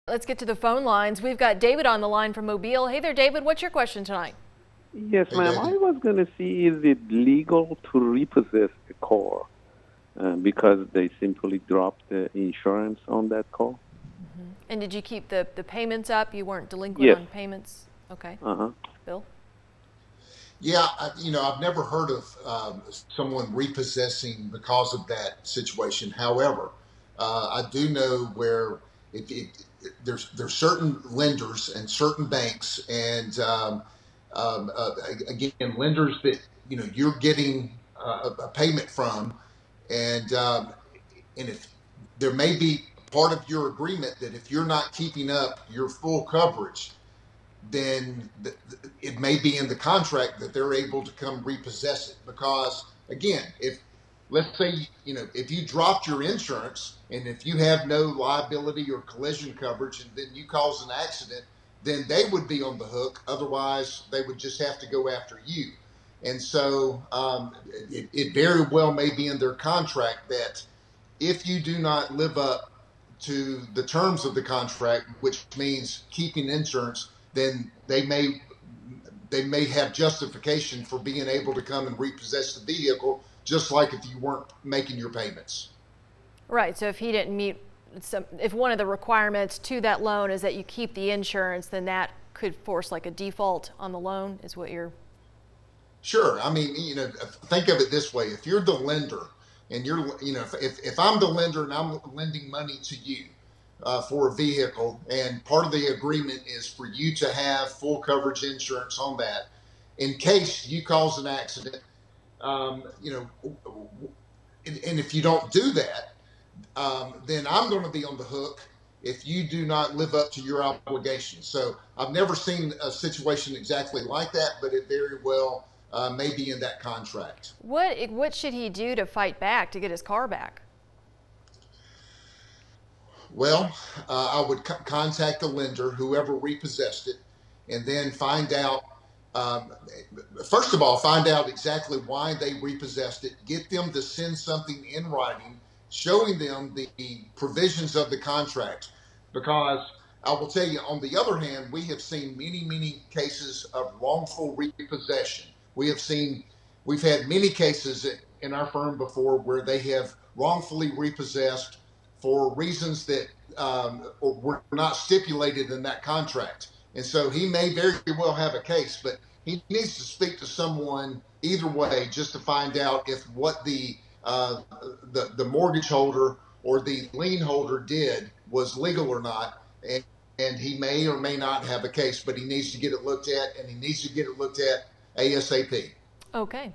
Let's get to the phone lines. We've got David on the line from Mobile. Hey there, David. What's your question tonight? Yes, Hey, ma'am. I David. was going to see, is it legal to repossess a car because they simply dropped the insurance on that car? And did you keep the payments up? You weren't delinquent Yes. on payments? Okay. Uh-huh. Bill? Yeah, I've never heard of someone repossessing because of that situation. However, I do know where there's certain lenders and certain banks, and again, lenders that you're getting a payment from, and if there may be part of your agreement that if you're not keeping up your full coverage, then it may be in the contract that they're able to come repossess it. Because again, if let's say if you dropped your insurance and if you have no liability or collision coverage and then you cause an accident, then they would be on the hook. Otherwise, they would just have to go after you. And so it very well may be in their contract that if you do not live up to the terms of the contract, which means keeping insurance, then they may have justification for being able to come and repossess the vehicle, just like if you weren't making your payments. Right. So if he didn't meet if one of the requirements to that loan is that you keep the insurance, then that could force like a default on the loan, is what you're. Sure. I mean, think of it this way: if you're the lender, and if I'm the lender and I'm lending money to you for a vehicle, and part of the agreement is for you to have full coverage insurance on that, in case you cause an accident, um, you know, and if you don't do that, then I'm going to be on the hook if you do not live up to your obligations. So I've never seen a situation exactly like that, but it very well may be in that contract. What should he do to fight back to get his car back? Well, I would contact the lender, whoever repossessed it, and then find out. Um, First of all, find out exactly why they repossessed it. Get them to send something in writing showing them the provisions of the contract. Because I will tell you, on the other hand, we have seen many, many cases of wrongful repossession. We've had many cases in our firm before where they have wrongfully repossessed for reasons that were not stipulated in that contract. And so he may very well have a case, but he needs to speak to someone either way just to find out if what uh, the mortgage holder or the lien holder did was legal or not. And he may or may not have a case, but he needs to get it looked at, and he needs to get it looked at ASAP. Okay.